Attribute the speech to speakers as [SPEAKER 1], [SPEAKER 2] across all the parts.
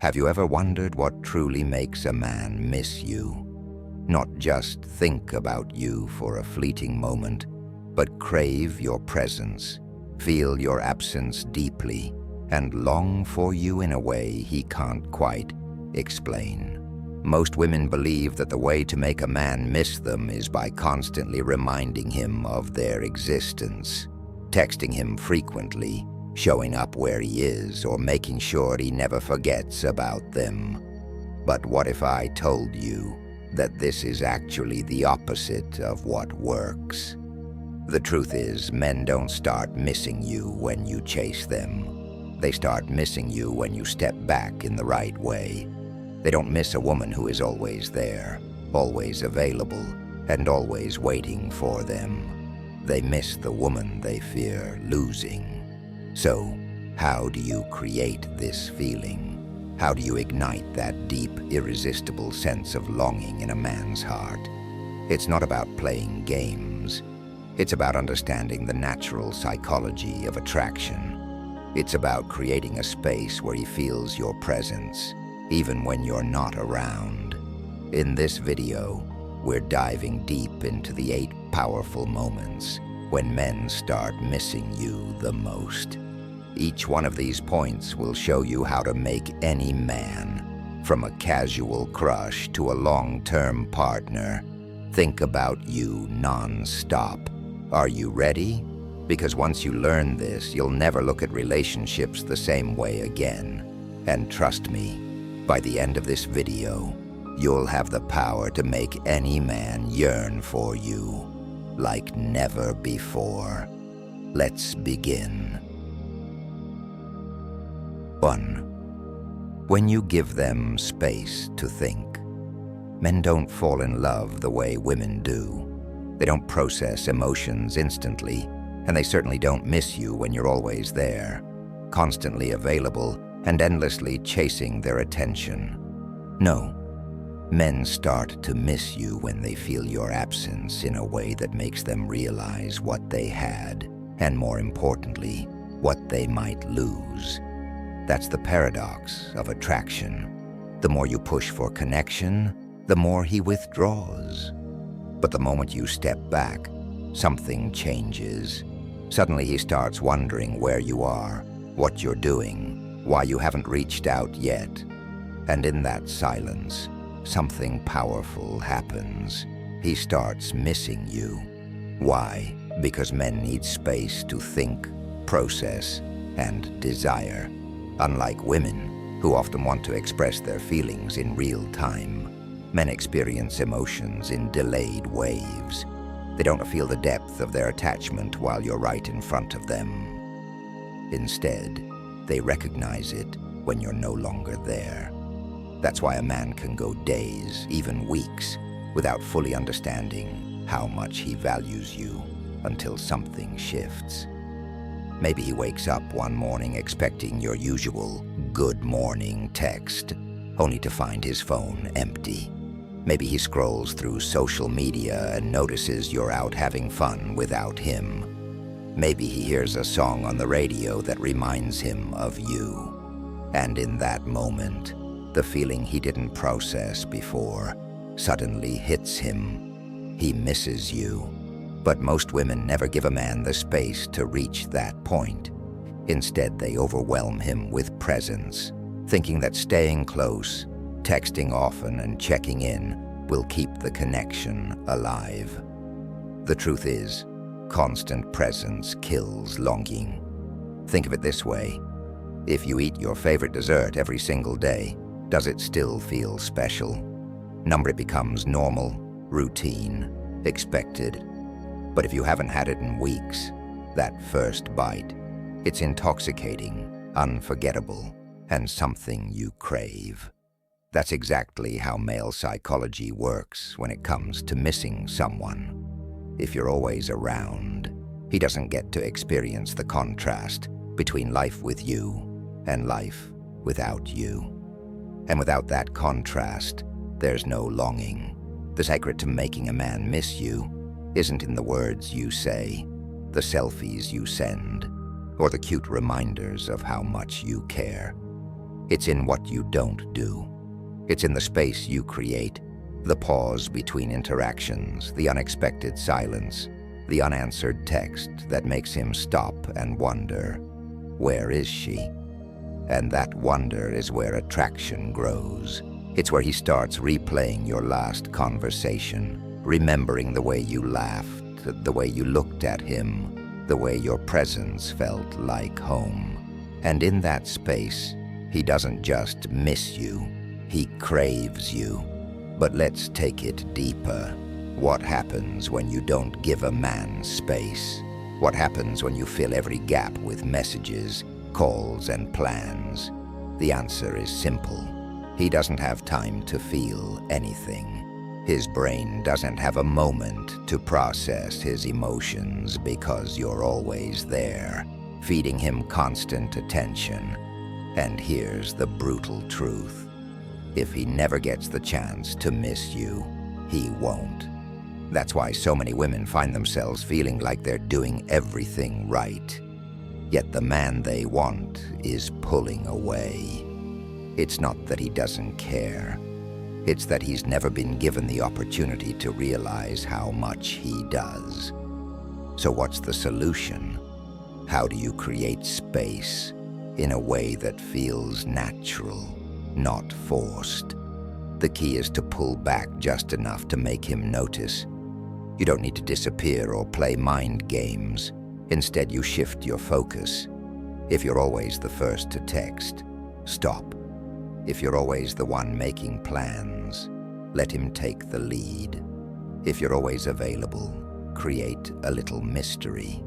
[SPEAKER 1] Have you ever wondered what truly makes a man miss you? Not just think about you for a fleeting moment, but crave your presence, feel your absence deeply, and long for you in a way he can't quite explain. Most women believe that the way to make a man miss them is by constantly reminding him of their existence, texting him frequently, showing up where he is, or making sure he never forgets about them. But what if I told you that this is actually the opposite of what works? The truth is, men don't start missing you when you chase them. They start missing you when you step back in the right way. They don't miss a woman who is always there, always available, and always waiting for them. They miss the woman they fear losing. So, how do you create this feeling? How do you ignite that deep, irresistible sense of longing in a man's heart? It's not about playing games. It's about understanding the natural psychology of attraction. It's about creating a space where he feels your presence, even when you're not around. In this video, we're diving deep into the 8 powerful moments when men start missing you the most. Each one of these points will show you how to make any man, from a casual crush to a long-term partner, think about you non-stop. Are you ready? Because once you learn this, you'll never look at relationships the same way again. And trust me, by the end of this video, you'll have the power to make any man yearn for you like never before. Let's begin. 1. When you give them space to think. Men don't fall in love the way women do. They don't process emotions instantly, and they certainly don't miss you when you're always there, constantly available and endlessly chasing their attention. No. Men start to miss you when they feel your absence in a way that makes them realize what they had, and more importantly, what they might lose. That's the paradox of attraction. The more you push for connection, the more he withdraws. But the moment you step back, something changes. Suddenly he starts wondering where you are, what you're doing, why you haven't reached out yet. And in that silence, something powerful happens. He starts missing you. Why? Because men need space to think, process, and desire. Unlike women, who often want to express their feelings in real time, men experience emotions in delayed waves. They don't feel the depth of their attachment while you're right in front of them. Instead, they recognize it when you're no longer there. That's why a man can go days, even weeks, without fully understanding how much he values you until something shifts. Maybe he wakes up one morning expecting your usual "good morning" text, only to find his phone empty. Maybe he scrolls through social media and notices you're out having fun without him. Maybe he hears a song on the radio that reminds him of you. And in that moment, the feeling he didn't process before suddenly hits him. He misses you. But most women never give a man the space to reach that point. Instead, they overwhelm him with presence, thinking that staying close, texting often, and checking in will keep the connection alive. The truth is, constant presence kills longing. Think of it this way. If you eat your favorite dessert every single day, does it still feel special? No, it becomes normal, routine, expected. But if you haven't had it in weeks, that first bite, it's intoxicating, unforgettable, and something you crave. That's exactly how male psychology works when it comes to missing someone. If you're always around, he doesn't get to experience the contrast between life with you and life without you. And without that contrast, there's no longing. The secret to making a man miss you isn't in the words you say, the selfies you send, or the cute reminders of how much you care. It's in what you don't do. It's in the space you create, the pause between interactions, the unexpected silence, the unanswered text that makes him stop and wonder, where is she? And that wonder is where attraction grows. It's where he starts replaying your last conversation, remembering the way you laughed, the way you looked at him, the way your presence felt like home. And in that space, he doesn't just miss you, he craves you. But let's take it deeper. What happens when you don't give a man space? What happens when you fill every gap with messages, calls, and plans? The answer is simple. He doesn't have time to feel anything. His brain doesn't have a moment to process his emotions because you're always there, feeding him constant attention. And here's the brutal truth. If he never gets the chance to miss you, he won't. That's why so many women find themselves feeling like they're doing everything right. Yet the man they want is pulling away. It's not that he doesn't care. It's that he's never been given the opportunity to realize how much he does. So what's the solution? How do you create space in a way that feels natural, not forced? The key is to pull back just enough to make him notice. You don't need to disappear or play mind games. Instead, you shift your focus. If you're always the first to text, stop. If you're always the one making plans, let him take the lead. If you're always available, create a little mystery.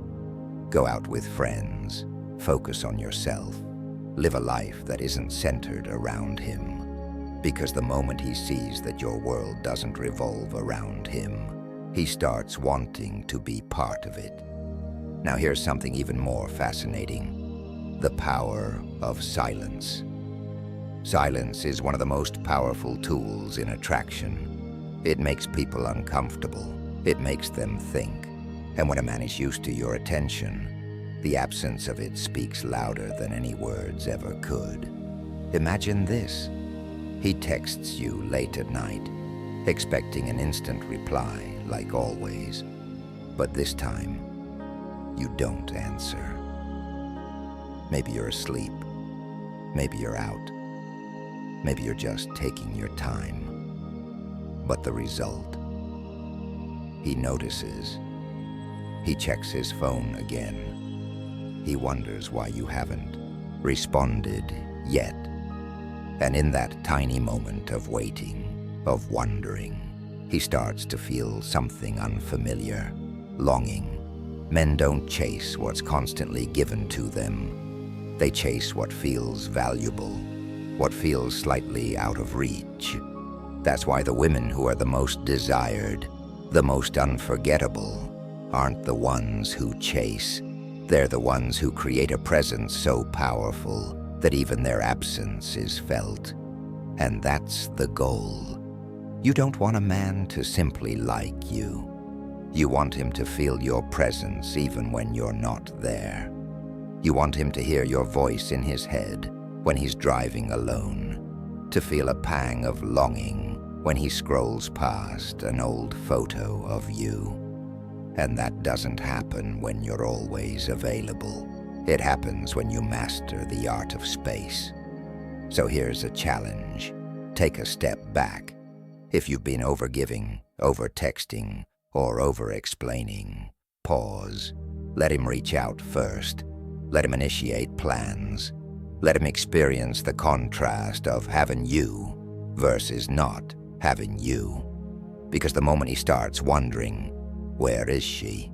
[SPEAKER 1] Go out with friends, focus on yourself, live a life that isn't centered around him. Because the moment he sees that your world doesn't revolve around him, he starts wanting to be part of it. Now here's something even more fascinating: the power of silence. Silence is one of the most powerful tools in attraction. It makes people uncomfortable. It makes them think. And when a man is used to your attention, the absence of it speaks louder than any words ever could. Imagine this. He texts you late at night, expecting an instant reply, like always. But this time, you don't answer. Maybe you're asleep. Maybe you're out. Maybe you're just taking your time. But the result? He notices. He checks his phone again. He wonders why you haven't responded yet. And in that tiny moment of waiting, of wondering, he starts to feel something unfamiliar, longing. Men don't chase what's constantly given to them. They chase what feels valuable, what feels slightly out of reach. That's why the women who are the most desired, the most unforgettable, aren't the ones who chase. They're the ones who create a presence so powerful that even their absence is felt. And that's the goal. You don't want a man to simply like you. You want him to feel your presence even when you're not there. You want him to hear your voice in his head when he's driving alone, to feel a pang of longing when he scrolls past an old photo of you. And that doesn't happen when you're always available. It happens when you master the art of space. So here's a challenge. Take a step back. If you've been overgiving, over-texting, or over-explaining, pause. Let him reach out first. Let him initiate plans. Let him experience the contrast of having you versus not having you. Because the moment he starts wondering, where is she,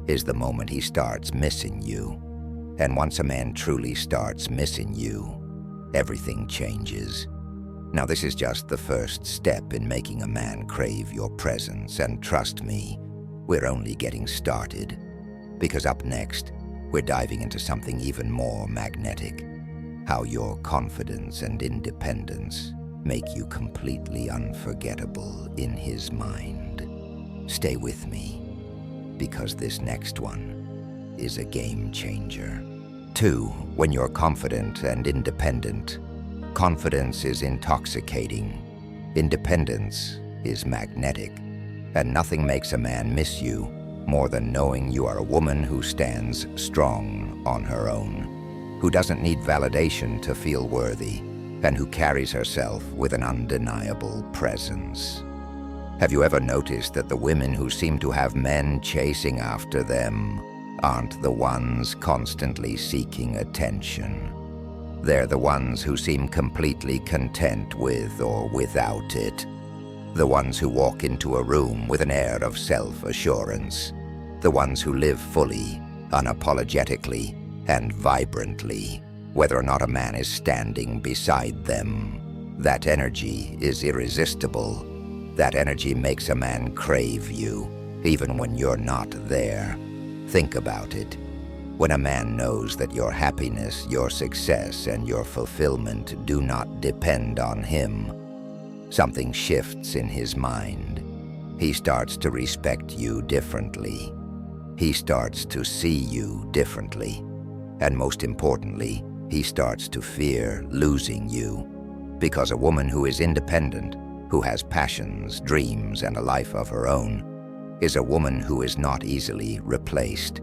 [SPEAKER 1] is the moment he starts missing you. And once a man truly starts missing you, everything changes. Now this is just the first step in making a man crave your presence, and trust me, we're only getting started. Because up next, we're diving into something even more magnetic: how your confidence and independence make you completely unforgettable in his mind. Stay with me, because this next one is a game changer. 2. When you're confident and independent, Confidence is intoxicating. Independence is magnetic. And nothing makes a man miss you more than knowing you are a woman who stands strong on her own, who doesn't need validation to feel worthy, and who carries herself with an undeniable presence. Have you ever noticed that the women who seem to have men chasing after them aren't the ones constantly seeking attention? They're the ones who seem completely content with or without it. The ones who walk into a room with an air of self-assurance. The ones who live fully, unapologetically, and vibrantly, whether or not a man is standing beside them. That energy is irresistible. That energy makes a man crave you, even when you're not there. Think about it. When a man knows that your happiness, your success, and your fulfillment do not depend on him, something shifts in his mind. He starts to respect you differently. He starts to see you differently. And most importantly, he starts to fear losing you. Because a woman who is independent, who has passions, dreams, and a life of her own, is a woman who is not easily replaced.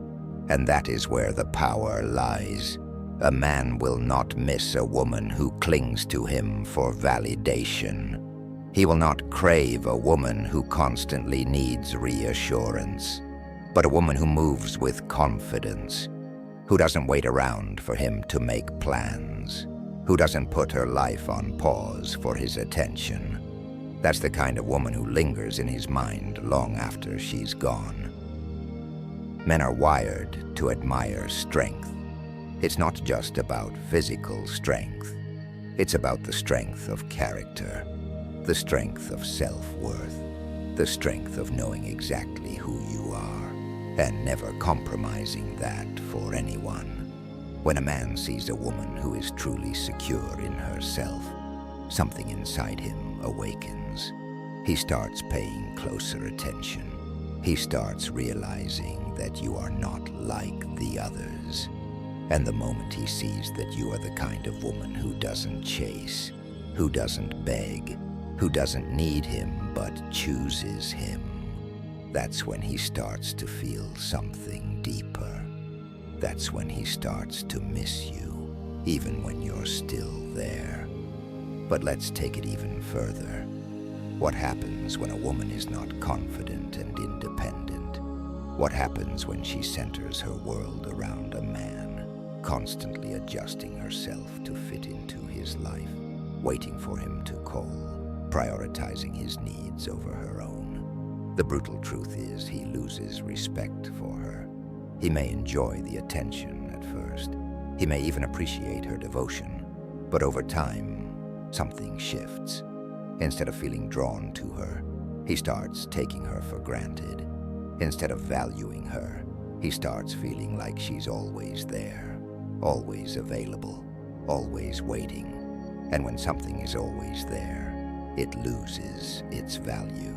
[SPEAKER 1] And that is where the power lies. A man will not miss a woman who clings to him for validation. He will not crave a woman who constantly needs reassurance, but a woman who moves with confidence, who doesn't wait around for him to make plans, who doesn't put her life on pause for his attention. That's the kind of woman who lingers in his mind long after she's gone. Men are wired to admire strength. It's not just about physical strength. It's about the strength of character, the strength of self-worth, the strength of knowing exactly who you are, and never compromising that for anyone. When a man sees a woman who is truly secure in herself, something inside him awakens. He starts paying closer attention. He starts realizing that you are not like the others. And the moment he sees that you are the kind of woman who doesn't chase, who doesn't beg, who doesn't need him but chooses him, that's when he starts to feel something deeper. That's when he starts to miss you, even when you're still there. But let's take it even further. What happens when a woman is not confident and independent? What happens when she centers her world around a man, constantly adjusting herself to fit into his life, waiting for him to call, prioritizing his needs over her own? The brutal truth is he loses respect for her. He may enjoy the attention at first. He may even appreciate her devotion. But over time, something shifts. Instead of feeling drawn to her, he starts taking her for granted. Instead of valuing her, he starts feeling like she's always there, always available, always waiting. And when something is always there, it loses its value.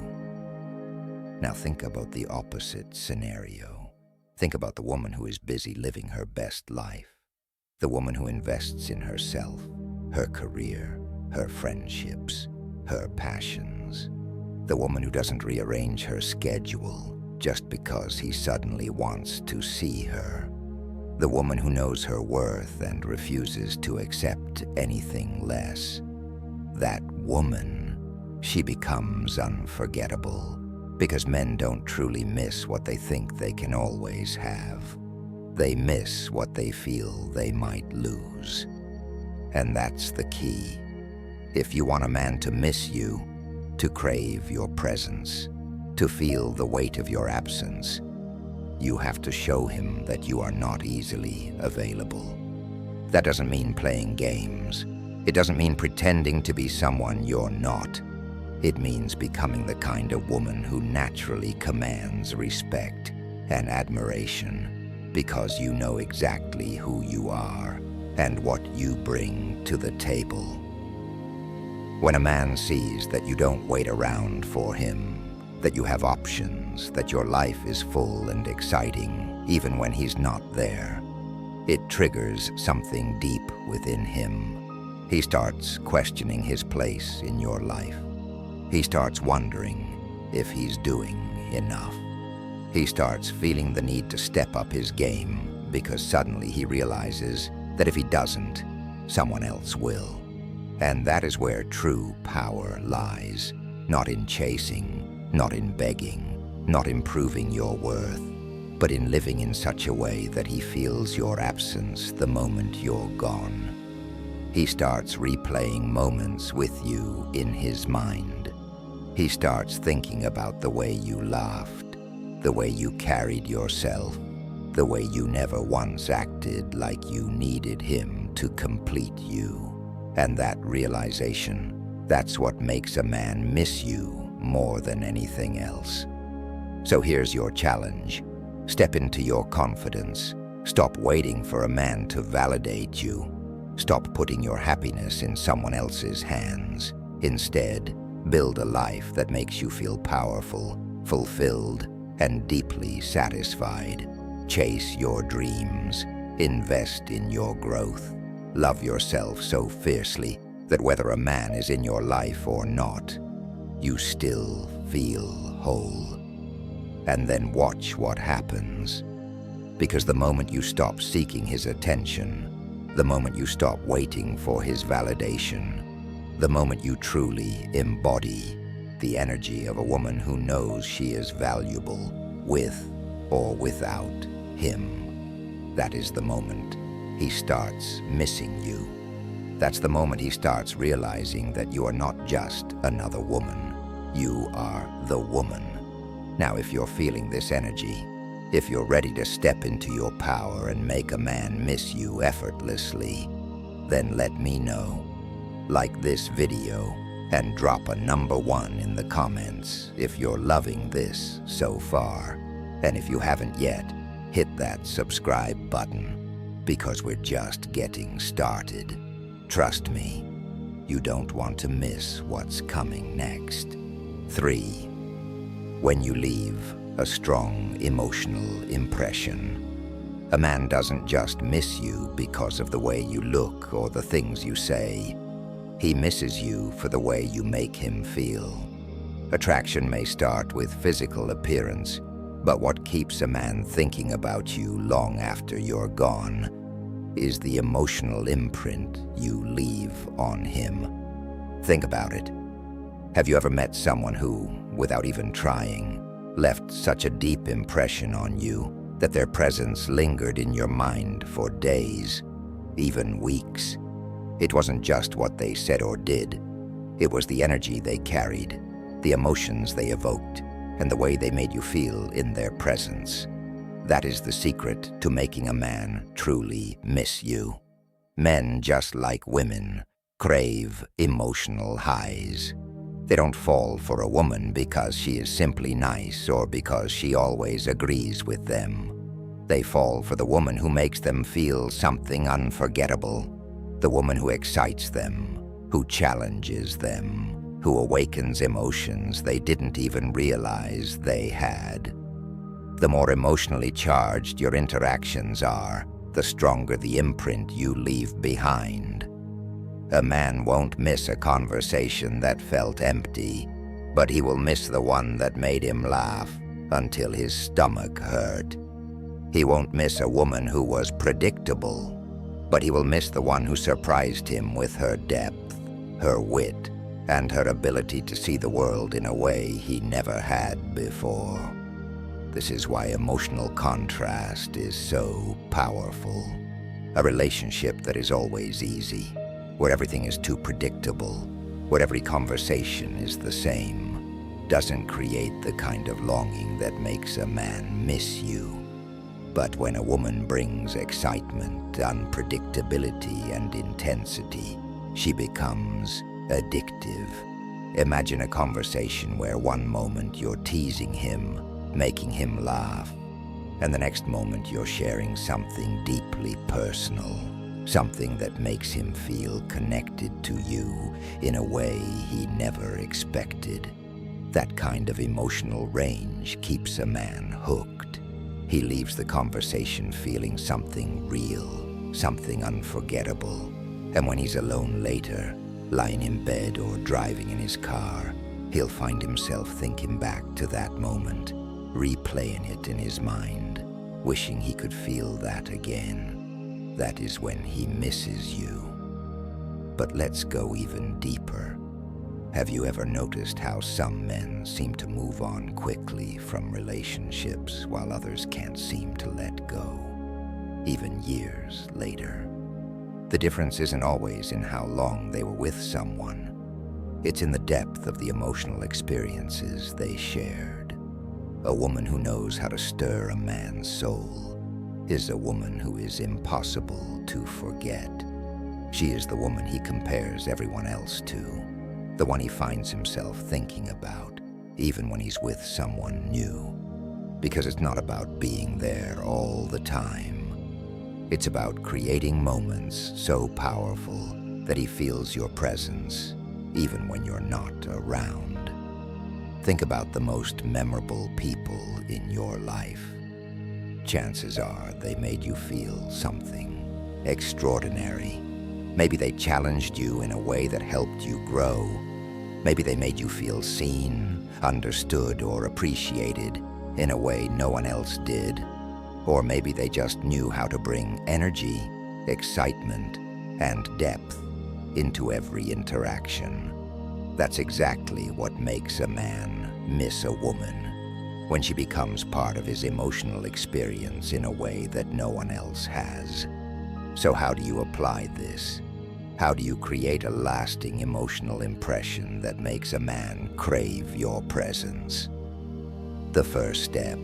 [SPEAKER 1] Now think about the opposite scenario. Think about the woman who is busy living her best life. The woman who invests in herself, her career, her friendships, her passions. The woman who doesn't rearrange her schedule just because he suddenly wants to see her. The woman who knows her worth and refuses to accept anything less. That woman, she becomes unforgettable because men don't truly miss what they think they can always have. They miss what they feel they might lose. And that's the key. If you want a man to miss you, to crave your presence, to feel the weight of your absence, you have to show him that you are not easily available. That doesn't mean playing games. It doesn't mean pretending to be someone you're not. It means becoming the kind of woman who naturally commands respect and admiration because you know exactly who you are and what you bring to the table. When a man sees that you don't wait around for him, that you have options, that your life is full and exciting even when he's not there, it triggers something deep within him. He starts questioning his place in your life. He starts wondering if he's doing enough. He starts feeling the need to step up his game because suddenly he realizes that if he doesn't, someone else will. And that is where true power lies, not in chasing, not in begging, not in proving your worth, but in living in such a way that he feels your absence the moment you're gone. He starts replaying moments with you in his mind. He starts thinking about the way you laughed, the way you carried yourself, the way you never once acted like you needed him to complete you. And that realization, that's what makes a man miss you more than anything else. So here's your challenge. Step into your confidence. Stop waiting for a man to validate you. Stop putting your happiness in someone else's hands. Instead, build a life that makes you feel powerful, fulfilled, and deeply satisfied. Chase your dreams. Invest in your growth. Love yourself so fiercely that whether a man is in your life or not, you still feel whole. And then watch what happens. Because the moment you stop seeking his attention, the moment you stop waiting for his validation, the moment you truly embody the energy of a woman who knows she is valuable with or without him, that is the moment he starts missing you. That's the moment he starts realizing that you are not just another woman. You are the woman. Now, if you're feeling this energy, if you're ready to step into your power and make a man miss you effortlessly, then let me know. Like this video and drop a number 1 in the comments if you're loving this so far. And if you haven't yet, hit that subscribe button because we're just getting started. Trust me, you don't want to miss what's coming next. 3. When you leave a strong emotional impression. A man doesn't just miss you because of the way you look or the things you say. He misses you for the way you make him feel. Attraction may start with physical appearance, but what keeps a man thinking about you long after you're gone is the emotional imprint you leave on him. Think about it. Have you ever met someone who, without even trying, left such a deep impression on you that their presence lingered in your mind for days, even weeks? It wasn't just what they said or did. It was the energy they carried, the emotions they evoked, and the way they made you feel in their presence. That is the secret to making a man truly miss you. Men, just like women, crave emotional highs. They don't fall for a woman because she is simply nice or because she always agrees with them. They fall for the woman who makes them feel something unforgettable, the woman who excites them, who challenges them, who awakens emotions they didn't even realize they had. The more emotionally charged your interactions are, the stronger the imprint you leave behind. A man won't miss a conversation that felt empty, but he will miss the one that made him laugh until his stomach hurt. He won't miss a woman who was predictable, but he will miss the one who surprised him with her depth, her wit, and her ability to see the world in a way he never had before. This is why emotional contrast is so powerful. A relationship that is always easy, where everything is too predictable, where every conversation is the same, doesn't create the kind of longing that makes a man miss you. But when a woman brings excitement, unpredictability, and intensity, she becomes addictive. Imagine a conversation where one moment you're teasing him, making him laugh, and the next moment you're sharing something deeply personal, something that makes him feel connected to you in a way he never expected. That kind of emotional range keeps a man hooked. He leaves the conversation feeling something real, something unforgettable. And when he's alone later, lying in bed or driving in his car, he'll find himself thinking back to that moment, replaying it in his mind, wishing he could feel that again. That is when he misses you. But let's go even deeper. Have you ever noticed how some men seem to move on quickly from relationships while others can't seem to let go, even years later? The difference isn't always in how long they were with someone. It's in the depth of the emotional experiences they shared. A woman who knows how to stir a man's soul is a woman who is impossible to forget. She is the woman he compares everyone else to, the one he finds himself thinking about, even when he's with someone new. Because it's not about being there all the time. It's about creating moments so powerful that he feels your presence, even when you're not around. Think about the most memorable people in your life. Chances are they made you feel something extraordinary. Maybe they challenged you in a way that helped you grow. Maybe they made you feel seen, understood, or appreciated in a way no one else did. Or maybe they just knew how to bring energy, excitement, and depth into every interaction. That's exactly what makes a man miss a woman, when she becomes part of his emotional experience in a way that no one else has. So how do you apply this? How do you create a lasting emotional impression that makes a man crave your presence? The first step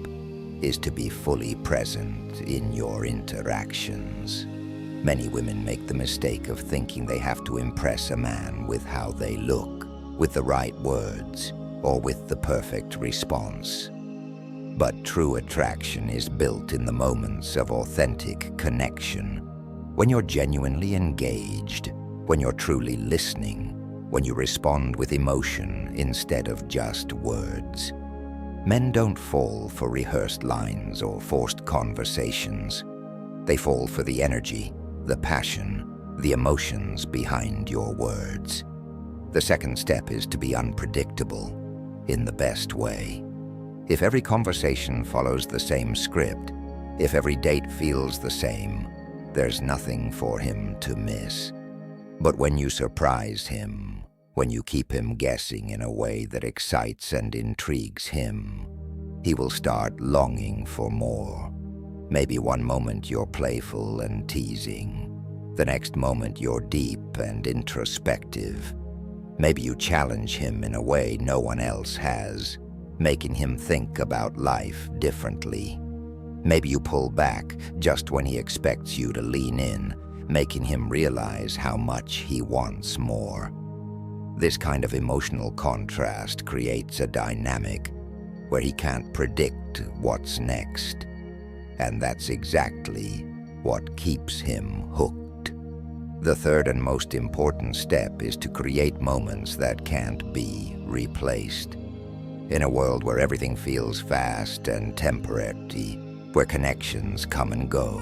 [SPEAKER 1] is to be fully present in your interactions. Many women make the mistake of thinking they have to impress a man with how they look, with the right words, or with the perfect response. But true attraction is built in the moments of authentic connection, when you're genuinely engaged, when you're truly listening, when you respond with emotion instead of just words. Men don't fall for rehearsed lines or forced conversations. They fall for the energy, the passion, the emotions behind your words. The second step is to be unpredictable, in the best way. If every conversation follows the same script, if every date feels the same, there's nothing for him to miss. But when you surprise him, when you keep him guessing in a way that excites and intrigues him, he will start longing for more. Maybe one moment you're playful and teasing, the next moment you're deep and introspective. Maybe you challenge him in a way no one else has, making him think about life differently. Maybe you pull back just when he expects you to lean in, making him realize how much he wants more. This kind of emotional contrast creates a dynamic where he can't predict what's next. And that's exactly what keeps him hooked. The third and most important step is to create moments that can't be replaced. In a world where everything feels fast and temporary, where connections come and go,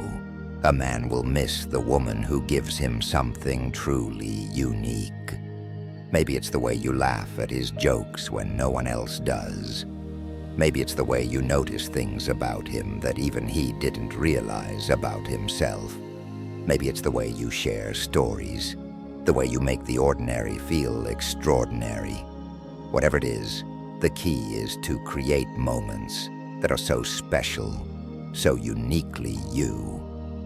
[SPEAKER 1] a man will miss the woman who gives him something truly unique. Maybe it's the way you laugh at his jokes when no one else does. Maybe it's the way you notice things about him that even he didn't realize about himself. Maybe it's the way you share stories, the way you make the ordinary feel extraordinary. Whatever it is, the key is to create moments that are so special, so uniquely you,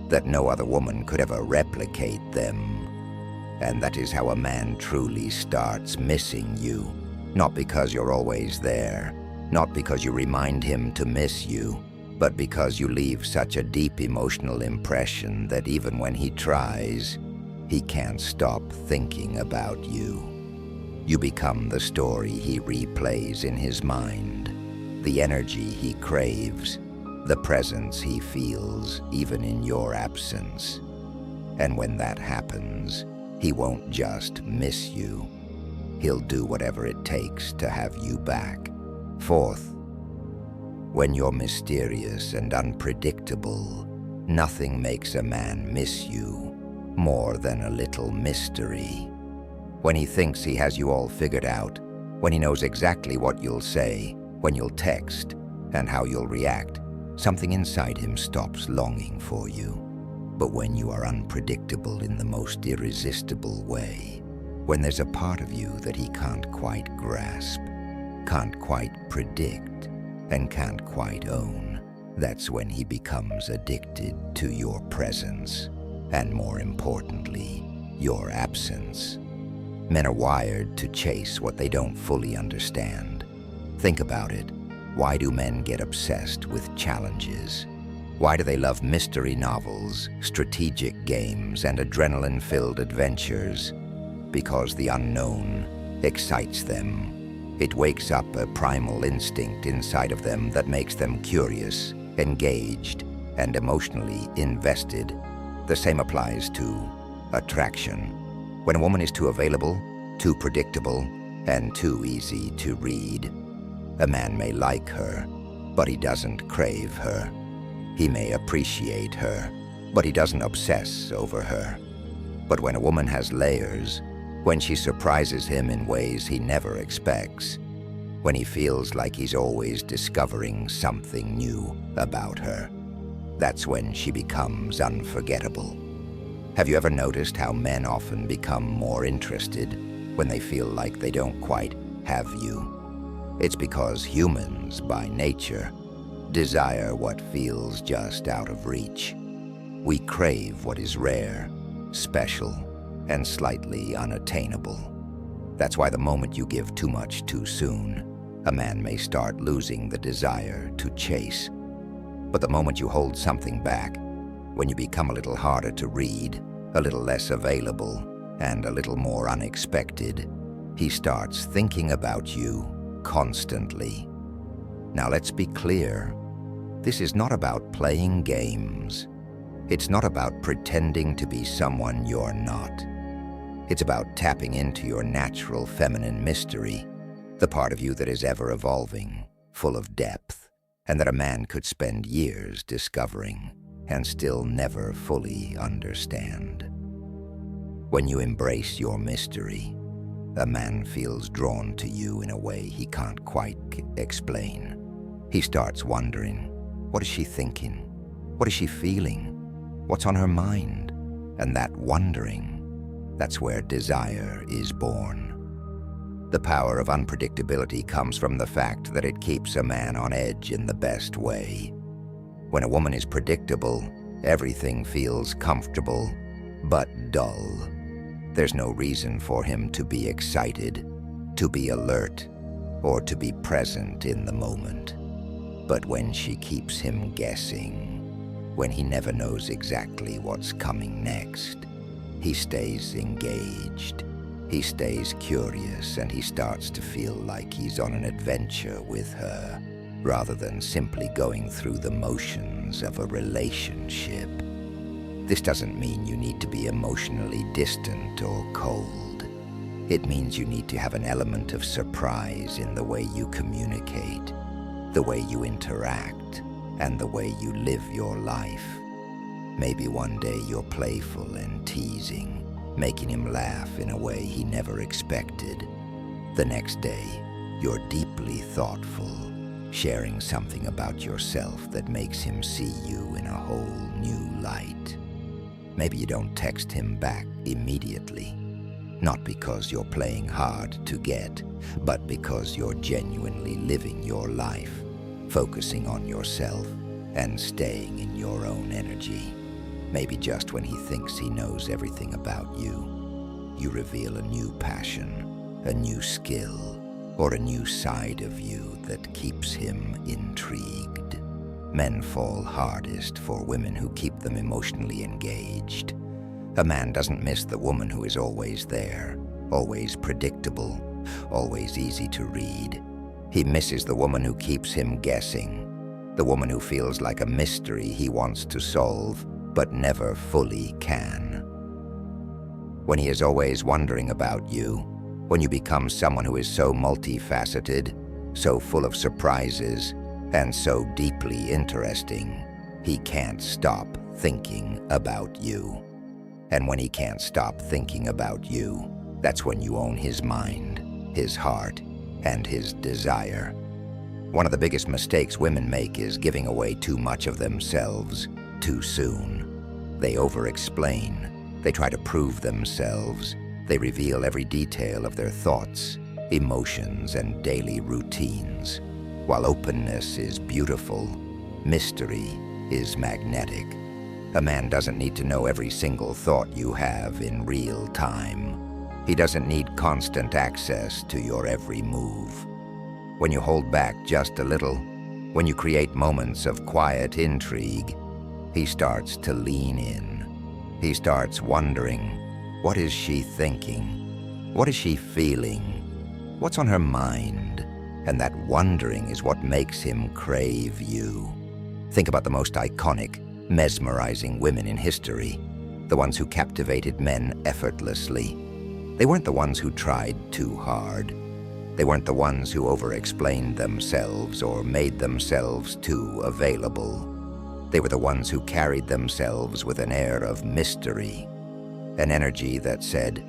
[SPEAKER 1] that no other woman could ever replicate them. And that is how a man truly starts missing you, not because you're always there, not because you remind him to miss you, but because you leave such a deep emotional impression that even when he tries, he can't stop thinking about you. You become the story he replays in his mind, the energy he craves, the presence he feels even in your absence. And when that happens, he won't just miss you. He'll do whatever it takes to have you back. Fourth, when you're mysterious and unpredictable, nothing makes a man miss you more than a little mystery. When he thinks he has you all figured out, when he knows exactly what you'll say, when you'll text, and how you'll react, something inside him stops longing for you. But when you are unpredictable in the most irresistible way, when there's a part of you that he can't quite grasp, can't quite predict, and can't quite own, that's when he becomes addicted to your presence, and more importantly, your absence. Men are wired to chase what they don't fully understand. Think about it. Why do men get obsessed with challenges? Why do they love mystery novels, strategic games, and adrenaline-filled adventures? Because the unknown excites them. It wakes up a primal instinct inside of them that makes them curious, engaged, and emotionally invested. The same applies to attraction. When a woman is too available, too predictable, and too easy to read, a man may like her, but he doesn't crave her. He may appreciate her, but he doesn't obsess over her. But when a woman has layers, when she surprises him in ways he never expects, when he feels like he's always discovering something new about her, that's when she becomes unforgettable. Have you ever noticed how men often become more interested when they feel like they don't quite have you? It's because humans, by nature, desire what feels just out of reach. We crave what is rare, special, and slightly unattainable. That's why the moment you give too much too soon, a man may start losing the desire to chase. But the moment you hold something back, when you become a little harder to read, a little less available, and a little more unexpected, he starts thinking about you constantly. Now let's be clear. This is not about playing games. It's not about pretending to be someone you're not. It's about tapping into your natural feminine mystery, the part of you that is ever evolving, full of depth, and that a man could spend years discovering and still never fully understand. When you embrace your mystery, a man feels drawn to you in a way he can't quite explain. He starts wondering, what is she thinking? What is she feeling? What's on her mind? And that wondering, that's where desire is born. The power of unpredictability comes from the fact that it keeps a man on edge in the best way. When a woman is predictable, everything feels comfortable, but dull. There's no reason for him to be excited, to be alert, or to be present in the moment. But when she keeps him guessing, when he never knows exactly what's coming next, he stays engaged, he stays curious, and he starts to feel like he's on an adventure with her, rather than simply going through the motions of a relationship. This doesn't mean you need to be emotionally distant or cold. It means you need to have an element of surprise in the way you communicate, the way you interact, and the way you live your life. Maybe one day you're playful and teasing, making him laugh in a way he never expected. The next day, you're deeply thoughtful, sharing something about yourself that makes him see you in a whole new light. Maybe you don't text him back immediately, not because you're playing hard to get, but because you're genuinely living your life, focusing on yourself and staying in your own energy. Maybe just when he thinks he knows everything about you, you reveal a new passion, a new skill, or a new side of you that keeps him intrigued. Men fall hardest for women who keep them emotionally engaged. A man doesn't miss the woman who is always there, always predictable, always easy to read. He misses the woman who keeps him guessing, the woman who feels like a mystery he wants to solve, but never fully can. When he is always wondering about you, when you become someone who is so multifaceted, so full of surprises, and so deeply interesting, he can't stop thinking about you. And when he can't stop thinking about you, that's when you own his mind, his heart, and his desire. One of the biggest mistakes women make is giving away too much of themselves too soon. They over-explain. They try to prove themselves. They reveal every detail of their thoughts, emotions, and daily routines. While openness is beautiful, mystery is magnetic. A man doesn't need to know every single thought you have in real time. He doesn't need constant access to your every move. When you hold back just a little, when you create moments of quiet intrigue, he starts to lean in. He starts wondering, what is she thinking? What is she feeling? What's on her mind? And that wondering is what makes him crave you. Think about the most iconic, mesmerizing women in history, the ones who captivated men effortlessly. They weren't the ones who tried too hard. They weren't the ones who over-explained themselves or made themselves too available. They were the ones who carried themselves with an air of mystery, an energy that said,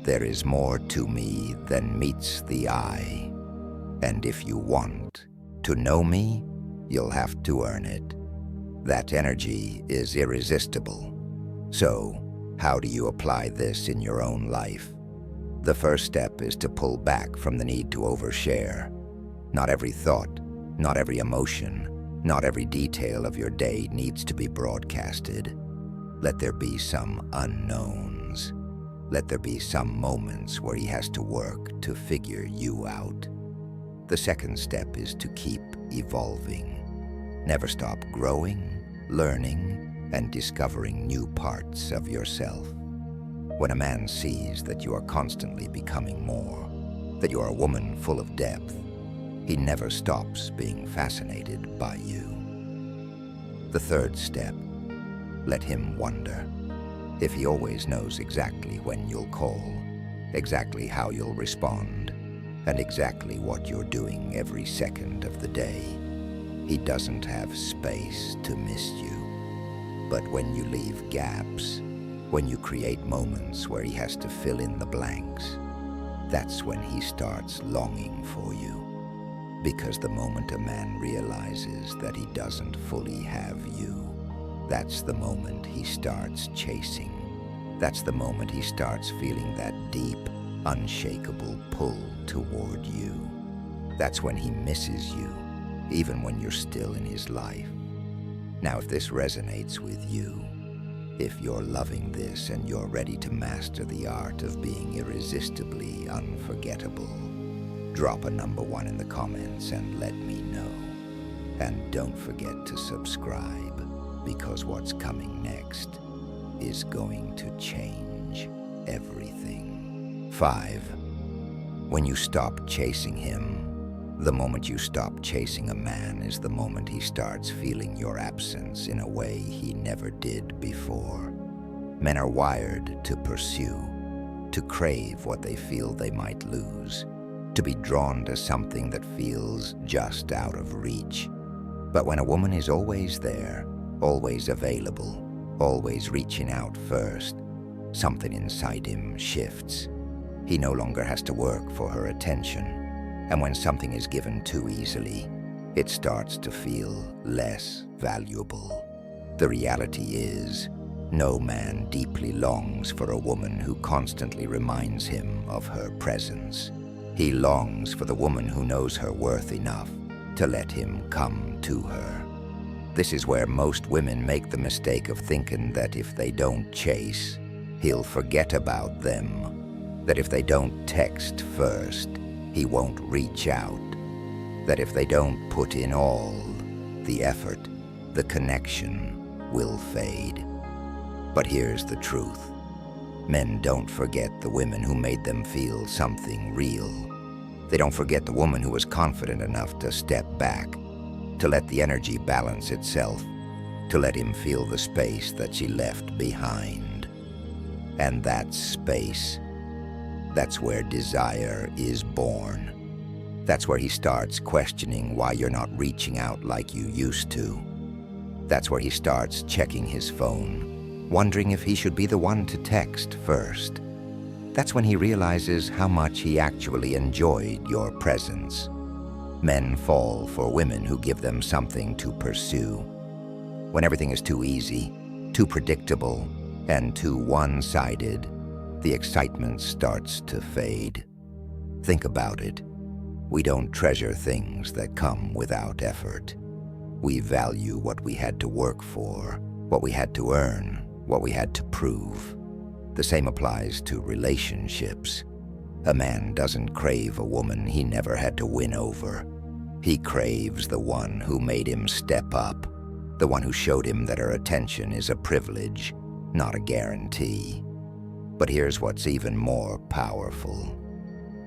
[SPEAKER 1] "There is more to me than meets the eye. And if you want to know me, you'll have to earn it." That energy is irresistible. So, how do you apply this in your own life? The first step is to pull back from the need to overshare. Not every thought, not every emotion, not every detail of your day needs to be broadcasted. Let there be some unknowns. Let there be some moments where he has to work to figure you out. The second step is to keep evolving. Never stop growing, learning, and discovering new parts of yourself. When a man sees that you are constantly becoming more, that you are a woman full of depth, he never stops being fascinated by you. The third step, let him wonder. If he always knows exactly when you'll call, exactly how you'll respond, and exactly what you're doing every second of the day, he doesn't have space to miss you. But when you leave gaps, when you create moments where he has to fill in the blanks, that's when he starts longing for you. Because the moment a man realizes that he doesn't fully have you, that's the moment he starts chasing. That's the moment he starts feeling that deep, unshakable pull toward you. That's when he misses you, even when you're still in his life. Now, if this resonates with you, if you're loving this and you're ready to master the art of being irresistibly unforgettable, drop a number 1 in the comments and let me know. And don't forget to subscribe, because what's coming next is going to change everything. 5. When you stop chasing him, the moment you stop chasing a man is the moment he starts feeling your absence in a way he never did before. Men are wired to pursue, to crave what they feel they might lose, to be drawn to something that feels just out of reach. But when a woman is always there, always available, always reaching out first, something inside him shifts. He no longer has to work for her attention. And when something is given too easily, it starts to feel less valuable. The reality is, no man deeply longs for a woman who constantly reminds him of her presence. He longs for the woman who knows her worth enough to let him come to her. This is where most women make the mistake of thinking that if they don't chase, he'll forget about them. That if they don't text first, he won't reach out. That if they don't put in all, the effort, the connection will fade. But here's the truth. Men don't forget the women who made them feel something real. They don't forget the woman who was confident enough to step back, to let the energy balance itself, to let him feel the space that she left behind. And that space, that's where desire is born. That's where he starts questioning why you're not reaching out like you used to. That's where he starts checking his phone, wondering if he should be the one to text first. That's when he realizes how much he actually enjoyed your presence. Men fall for women who give them something to pursue. When everything is too easy, too predictable, and too one-sided, the excitement starts to fade. Think about it. We don't treasure things that come without effort. We value what we had to work for, what we had to earn, what we had to prove. The same applies to relationships. A man doesn't crave a woman he never had to win over. He craves the one who made him step up, the one who showed him that her attention is a privilege, not a guarantee. But here's what's even more powerful.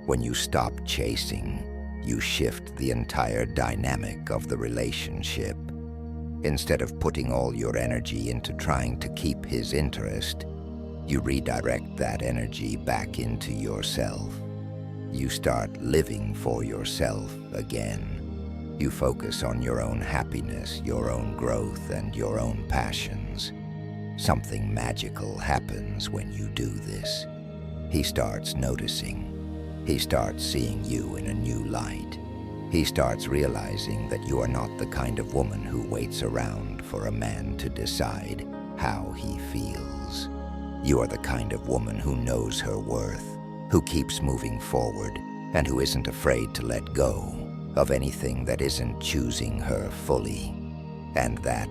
[SPEAKER 1] When you stop chasing, you shift the entire dynamic of the relationship. Instead of putting all your energy into trying to keep his interest, you redirect that energy back into yourself. You start living for yourself again. You focus on your own happiness, your own growth, and your own passions. Something magical happens when you do this. He starts noticing. He starts seeing you in a new light. He starts realizing that you are not the kind of woman who waits around for a man to decide how he feels. You are the kind of woman who knows her worth, who keeps moving forward, and who isn't afraid to let go of anything that isn't choosing her fully. And that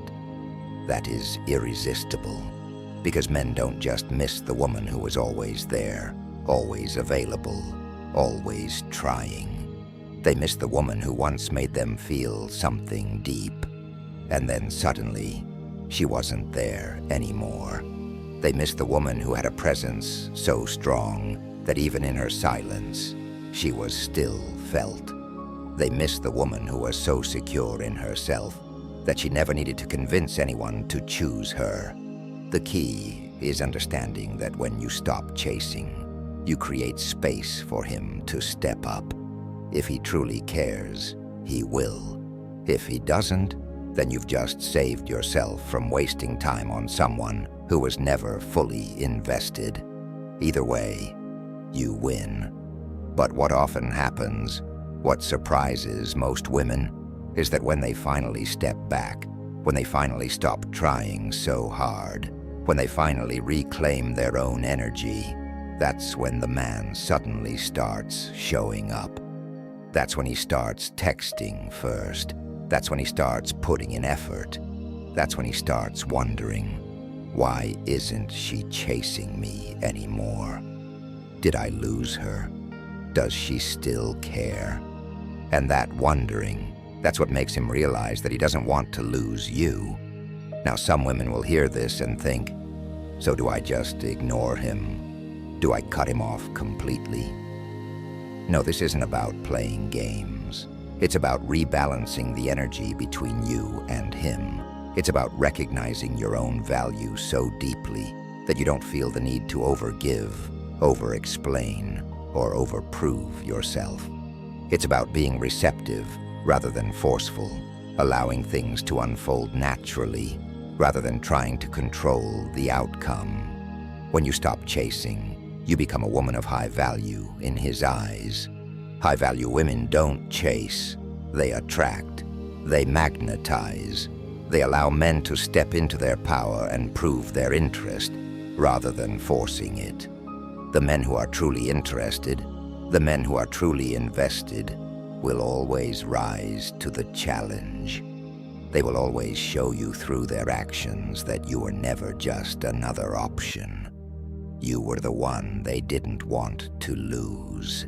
[SPEAKER 1] is irresistible, because men don't just miss the woman who was always there, always available, always trying. They miss the woman who once made them feel something deep, and then suddenly, she wasn't there anymore. They miss the woman who had a presence so strong that even in her silence, she was still felt. They miss the woman who was so secure in herself that she never needed to convince anyone to choose her. The key is understanding that when you stop chasing, you create space for him to step up. If he truly cares, he will. If he doesn't, then you've just saved yourself from wasting time on someone who was never fully invested. Either way, you win. But what often happens, what surprises most women, is that when they finally step back, when they finally stop trying so hard, when they finally reclaim their own energy, that's when the man suddenly starts showing up. That's when he starts texting first. That's when he starts putting in effort. That's when he starts wondering, why isn't she chasing me anymore? Did I lose her? Does she still care? And that wondering, that's what makes him realize that he doesn't want to lose you. Now, some women will hear this and think, so do I just ignore him? Do I cut him off completely? No, this isn't about playing games. It's about rebalancing the energy between you and him. It's about recognizing your own value so deeply that you don't feel the need to overgive, over-explain, or overprove yourself. It's about being receptive rather than forceful, allowing things to unfold naturally rather than trying to control the outcome. When you stop chasing, you become a woman of high value in his eyes. High-value women don't chase. They attract. They magnetize. They allow men to step into their power and prove their interest rather than forcing it. The men who are truly interested, the men who are truly invested, will always rise to the challenge. They will always show you through their actions that you were never just another option. You were the one they didn't want to lose.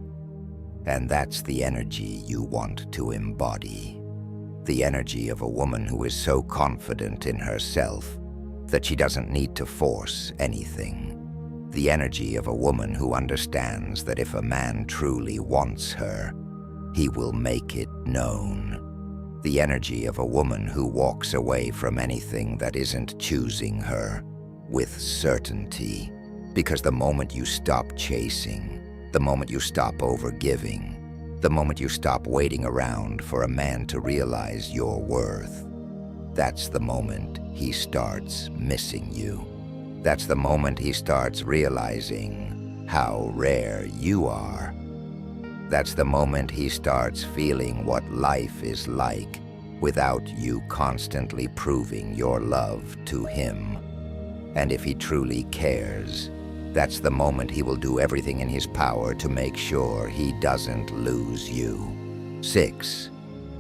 [SPEAKER 1] And that's the energy you want to embody. The energy of a woman who is so confident in herself that she doesn't need to force anything. The energy of a woman who understands that if a man truly wants her, he will make it known. The energy of a woman who walks away from anything that isn't choosing her with certainty. Because the moment you stop chasing, the moment you stop overgiving, the moment you stop waiting around for a man to realize your worth, that's the moment he starts missing you. That's the moment he starts realizing how rare you are. That's the moment he starts feeling what life is like without you constantly proving your love to him. And if he truly cares, that's the moment he will do everything in his power to make sure he doesn't lose you. 6.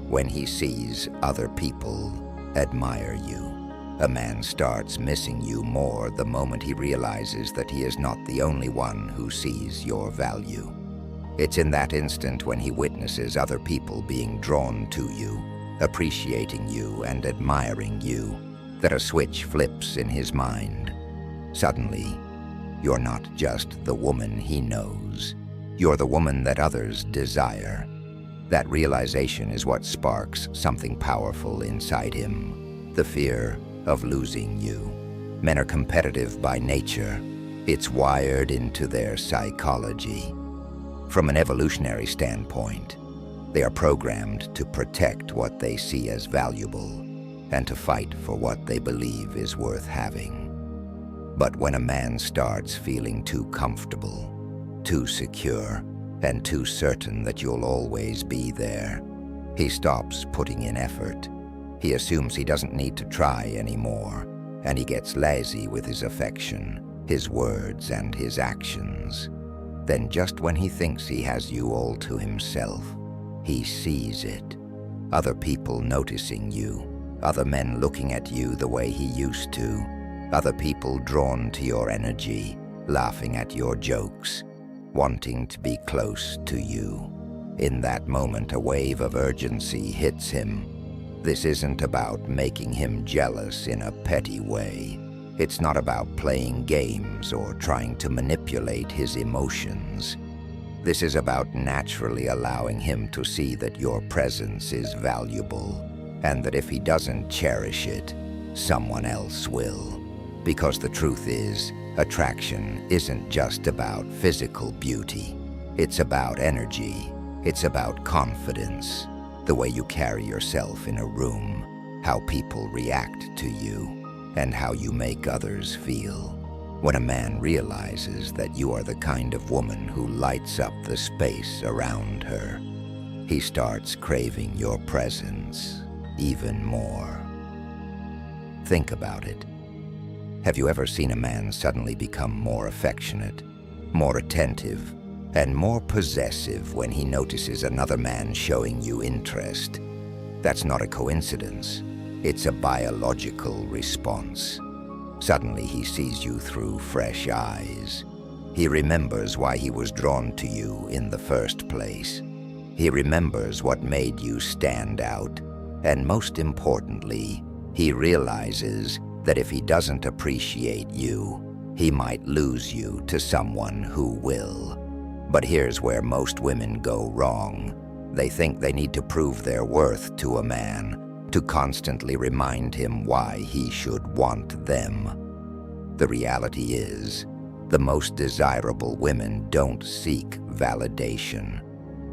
[SPEAKER 1] When he sees other people admire you. A man starts missing you more the moment he realizes that he is not the only one who sees your value. It's in that instant when he witnesses other people being drawn to you, appreciating you and admiring you, that a switch flips in his mind. Suddenly, you're not just the woman he knows. You're the woman that others desire. That realization is what sparks something powerful inside him. The fear of losing you. Men are competitive by nature. It's wired into their psychology. From an evolutionary standpoint, they are programmed to protect what they see as valuable and to fight for what they believe is worth having. But when a man starts feeling too comfortable, too secure, and too certain that you'll always be there, he stops putting in effort. He assumes he doesn't need to try anymore, and he gets lazy with his affection, his words, and his actions. Then just when he thinks he has you all to himself, he sees it. Other people noticing you, other men looking at you the way he used to, other people drawn to your energy, laughing at your jokes, wanting to be close to you. In that moment, a wave of urgency hits him. This isn't about making him jealous in a petty way. It's not about playing games or trying to manipulate his emotions. This is about naturally allowing him to see that your presence is valuable, and that if he doesn't cherish it, someone else will. Because the truth is, attraction isn't just about physical beauty. It's about energy. It's about confidence, the way you carry yourself in a room, how people react to you, and how you make others feel. When a man realizes that you are the kind of woman who lights up the space around her, he starts craving your presence even more. Think about it. Have you ever seen a man suddenly become more affectionate, more attentive, and more possessive when he notices another man showing you interest? That's not a coincidence. It's a biological response. Suddenly he sees you through fresh eyes. He remembers why he was drawn to you in the first place. He remembers what made you stand out. And most importantly, he realizes that if he doesn't appreciate you, he might lose you to someone who will. But here's where most women go wrong. They think they need to prove their worth to a man, to constantly remind him why he should want them. The reality is, the most desirable women don't seek validation.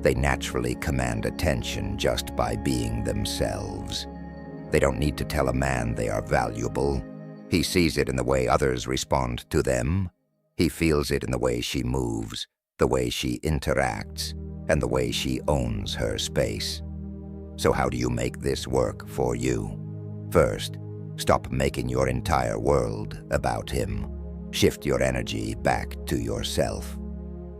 [SPEAKER 1] They naturally command attention just by being themselves. They don't need to tell a man they are valuable. He sees it in the way others respond to them. He feels it in the way she moves, the way she interacts, and the way she owns her space. So how do you make this work for you? First, stop making your entire world about him. Shift your energy back to yourself.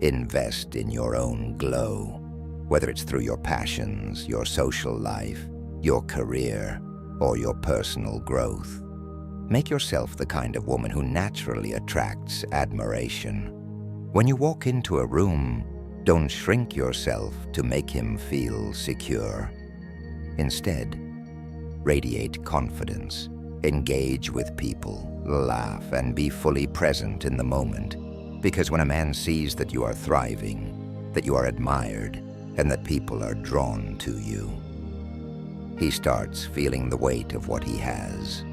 [SPEAKER 1] Invest in your own glow, whether it's through your passions, your social life, your career, or your personal growth. Make yourself the kind of woman who naturally attracts admiration. When you walk into a room, don't shrink yourself to make him feel secure. Instead, radiate confidence, engage with people, laugh, and be fully present in the moment. Because when a man sees that you are thriving, that you are admired, and that people are drawn to you, he starts feeling the weight of what he has.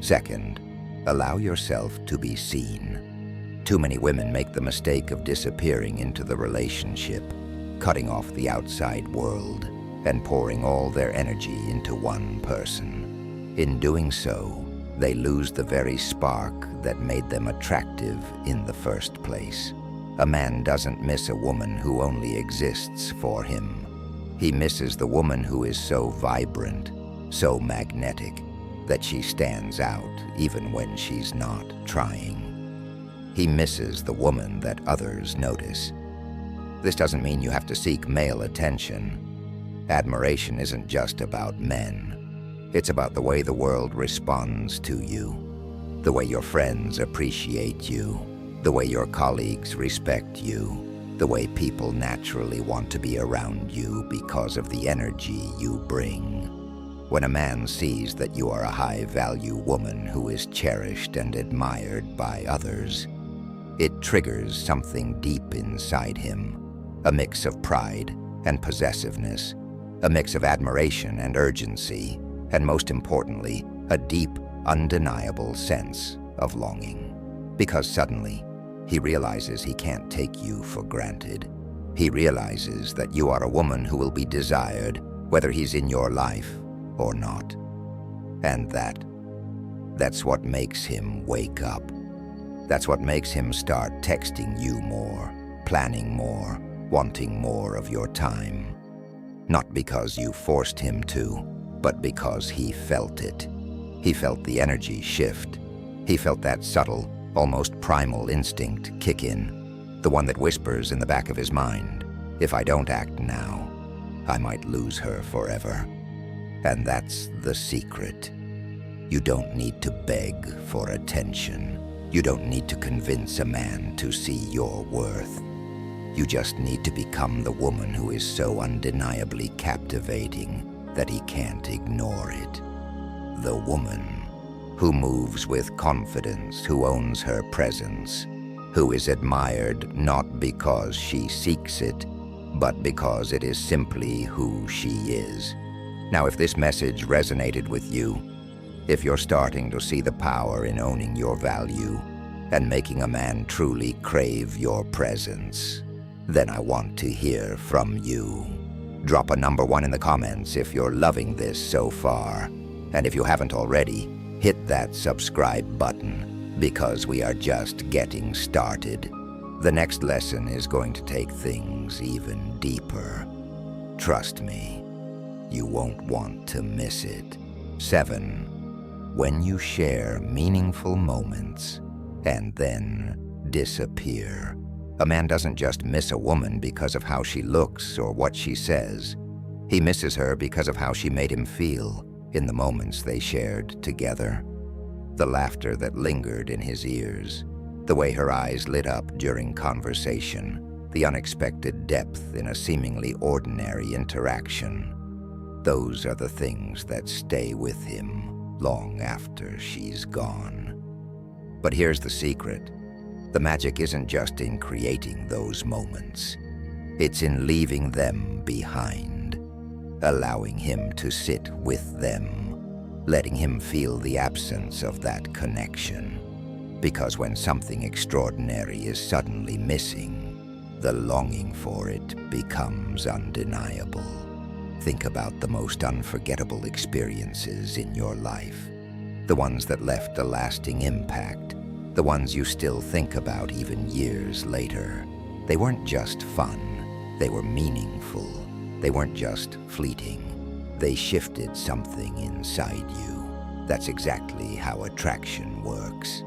[SPEAKER 1] Second, allow yourself to be seen. Too many women make the mistake of disappearing into the relationship, cutting off the outside world, and pouring all their energy into one person. In doing so, they lose the very spark that made them attractive in the first place. A man doesn't miss a woman who only exists for him. He misses the woman who is so vibrant, so magnetic, that she stands out even when she's not trying. He misses the woman that others notice. This doesn't mean you have to seek male attention. Admiration isn't just about men. It's about the way the world responds to you, the way your friends appreciate you, the way your colleagues respect you, the way people naturally want to be around you because of the energy you bring. When a man sees that you are a high-value woman who is cherished and admired by others, it triggers something deep inside him, a mix of pride and possessiveness, a mix of admiration and urgency, and most importantly, a deep, undeniable sense of longing. Because suddenly, he realizes he can't take you for granted. He realizes that you are a woman who will be desired, whether he's in your life or not. And that's what makes him wake up. That's what makes him start texting you more, planning more, wanting more of your time. Not because you forced him to, but because he felt it. He felt the energy shift. He felt that subtle, almost primal instinct kick in, the one that whispers in the back of his mind, if I don't act now, I might lose her forever. And that's the secret. You don't need to beg for attention. You don't need to convince a man to see your worth. You just need to become the woman who is so undeniably captivating that he can't ignore it. The woman who moves with confidence, who owns her presence, who is admired not because she seeks it, but because it is simply who she is. Now, if this message resonated with you, if you're starting to see the power in owning your value and making a man truly crave your presence, then I want to hear from you. Drop a number 1 in the comments if you're loving this so far. And if you haven't already, hit that subscribe button, because we are just getting started. The next lesson is going to take things even deeper. Trust me, you won't want to miss it. 7. When you share meaningful moments and then disappear. A man doesn't just miss a woman because of how she looks or what she says. He misses her because of how she made him feel in the moments they shared together. The laughter that lingered in his ears, the way her eyes lit up during conversation, the unexpected depth in a seemingly ordinary interaction. Those are the things that stay with him long after she's gone. But here's the secret. The magic isn't just in creating those moments. It's in leaving them behind, allowing him to sit with them, letting him feel the absence of that connection. Because when something extraordinary is suddenly missing, the longing for it becomes undeniable. Think about the most unforgettable experiences in your life, the ones that left a lasting impact, the ones you still think about even years later. They weren't just fun, they were meaningful. They weren't just fleeting, they shifted something inside you. That's exactly how attraction works.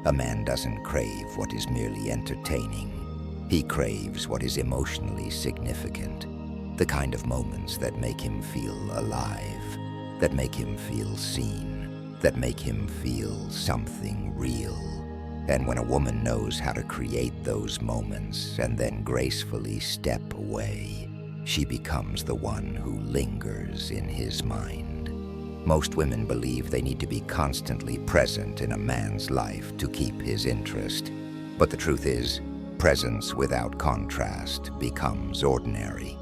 [SPEAKER 1] A man doesn't crave what is merely entertaining. He craves what is emotionally significant, the kind of moments that make him feel alive, that make him feel seen, that make him feel something real. And when a woman knows how to create those moments and then gracefully step away, she becomes the one who lingers in his mind. Most women believe they need to be constantly present in a man's life to keep his interest. But the truth is, presence without contrast becomes ordinary.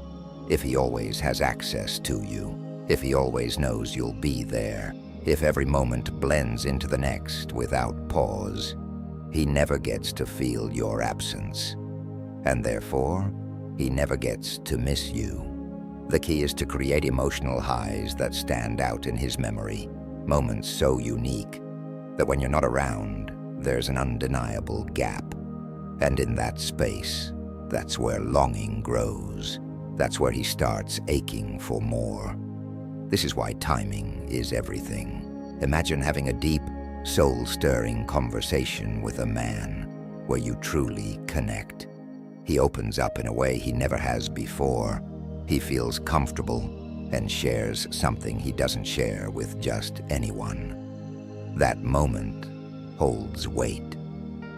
[SPEAKER 1] If he always has access to you, if he always knows you'll be there, if every moment blends into the next without pause, he never gets to feel your absence, and therefore, he never gets to miss you. The key is to create emotional highs that stand out in his memory, moments so unique, that when you're not around, there's an undeniable gap. And in that space, that's where longing grows. That's where he starts aching for more. This is why timing is everything. Imagine having a deep, soul-stirring conversation with a man where you truly connect. He opens up in a way he never has before. He feels comfortable and shares something he doesn't share with just anyone. That moment holds weight.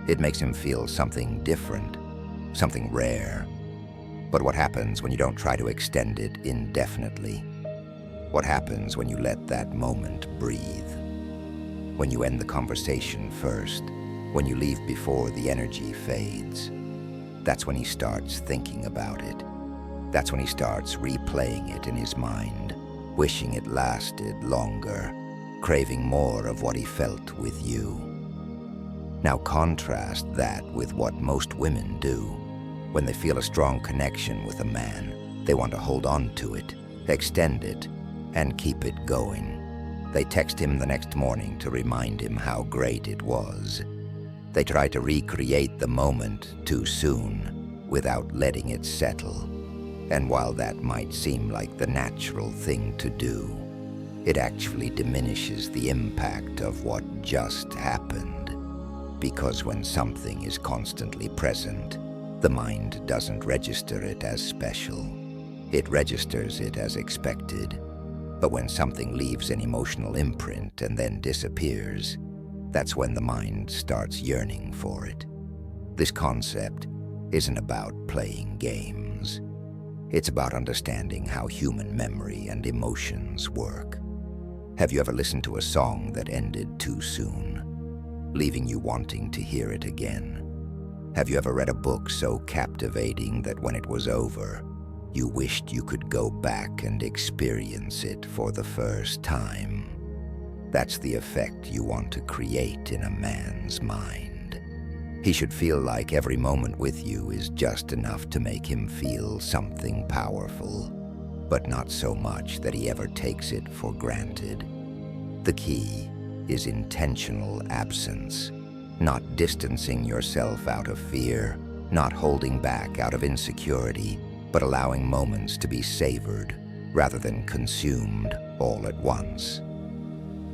[SPEAKER 1] It makes him feel something different, something rare. But what happens when you don't try to extend it indefinitely? What happens when you let that moment breathe? When you end the conversation first, when you leave before the energy fades, that's when he starts thinking about it. That's when he starts replaying it in his mind, wishing it lasted longer, craving more of what he felt with you. Now contrast that with what most women do. When they feel a strong connection with a man, they want to hold on to it, extend it, and keep it going. They text him the next morning to remind him how great it was. They try to recreate the moment too soon without letting it settle. And while that might seem like the natural thing to do, it actually diminishes the impact of what just happened. Because when something is constantly present, the mind doesn't register it as special. It registers it as expected. But when something leaves an emotional imprint and then disappears, that's when the mind starts yearning for it. This concept isn't about playing games. It's about understanding how human memory and emotions work. Have you ever listened to a song that ended too soon, leaving you wanting to hear it again? Have you ever read a book so captivating that when it was over, you wished you could go back and experience it for the first time? That's the effect you want to create in a man's mind. He should feel like every moment with you is just enough to make him feel something powerful, but not so much that he ever takes it for granted. The key is intentional absence, not distancing yourself out of fear, not holding back out of insecurity, but allowing moments to be savored rather than consumed all at once.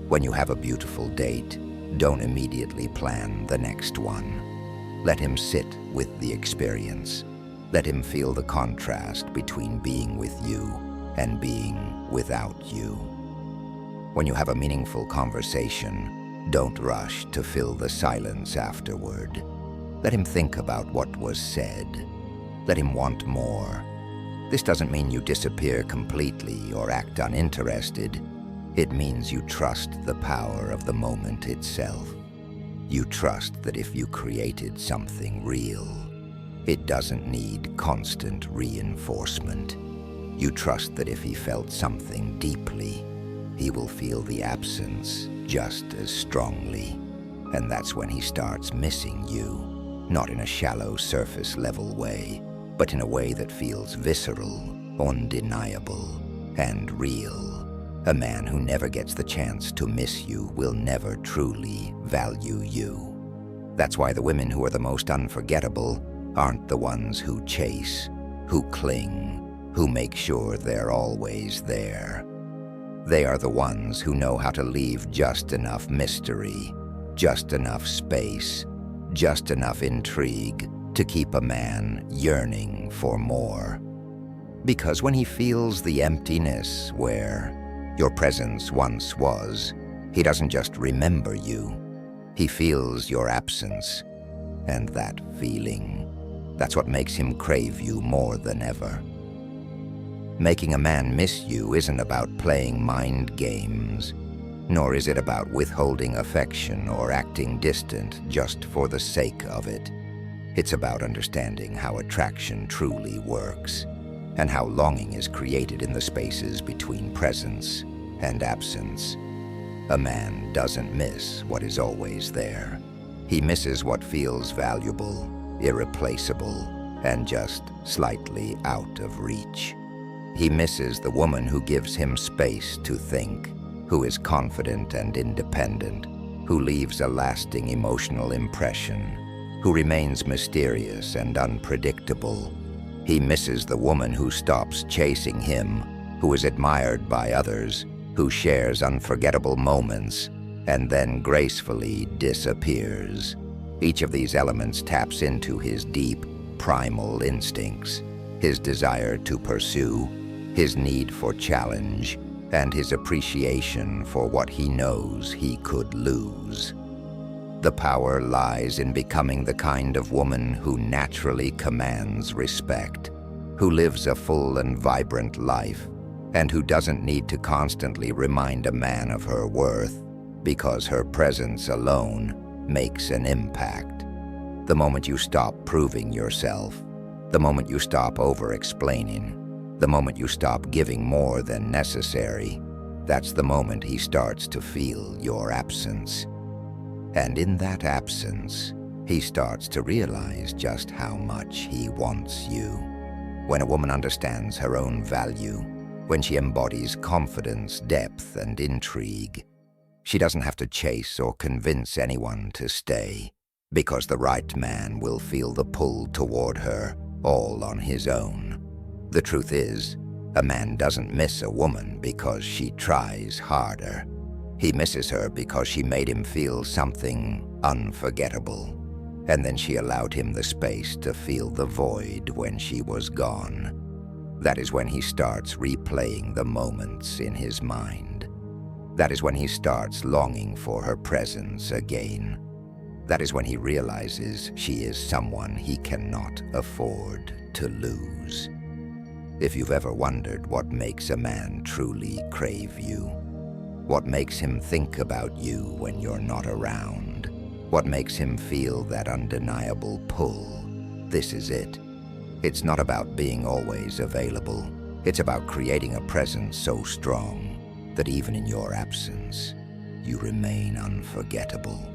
[SPEAKER 1] When you have a beautiful date, don't immediately plan the next one. Let him sit with the experience. Let him feel the contrast between being with you and being without you. When you have a meaningful conversation, don't rush to fill the silence afterward. Let him think about what was said. Let him want more. This doesn't mean you disappear completely or act uninterested. It means you trust the power of the moment itself. You trust that if you created something real, it doesn't need constant reinforcement. You trust that if he felt something deeply, he will feel the absence just as strongly. And that's when he starts missing you, not in a shallow surface-level way, but in a way that feels visceral, undeniable, and real. A man who never gets the chance to miss you will never truly value you. That's why the women who are the most unforgettable aren't the ones who chase, who cling, who make sure they're always there. They are the ones who know how to leave just enough mystery, just enough space, just enough intrigue to keep a man yearning for more. Because when he feels the emptiness where your presence once was, he doesn't just remember you. He feels your absence, and that feeling, that's what makes him crave you more than ever. Making a man miss you isn't about playing mind games, nor is it about withholding affection or acting distant just for the sake of it. It's about understanding how attraction truly works, and how longing is created in the spaces between presence and absence. A man doesn't miss what is always there. He misses what feels valuable, irreplaceable, and just slightly out of reach. He misses the woman who gives him space to think, who is confident and independent, who leaves a lasting emotional impression, who remains mysterious and unpredictable. He misses the woman who stops chasing him, who is admired by others, who shares unforgettable moments, and then gracefully disappears. Each of these elements taps into his deep, primal instincts, his desire to pursue, his need for challenge, and his appreciation for what he knows he could lose. The power lies in becoming the kind of woman who naturally commands respect, who lives a full and vibrant life, and who doesn't need to constantly remind a man of her worth, because her presence alone makes an impact. The moment you stop proving yourself, the moment you stop over-explaining, the moment you stop giving more than necessary, that's the moment he starts to feel your absence. And in that absence, he starts to realize just how much he wants you. When a woman understands her own value, when she embodies confidence, depth, and intrigue, she doesn't have to chase or convince anyone to stay, because the right man will feel the pull toward her all on his own. The truth is, a man doesn't miss a woman because she tries harder. He misses her because she made him feel something unforgettable, and then she allowed him the space to feel the void when she was gone. That is when he starts replaying the moments in his mind. That is when he starts longing for her presence again. That is when he realizes she is someone he cannot afford to lose. If you've ever wondered what makes a man truly crave you, what makes him think about you when you're not around, what makes him feel that undeniable pull, this is it. It's not about being always available. It's about creating a presence so strong that even in your absence, you remain unforgettable.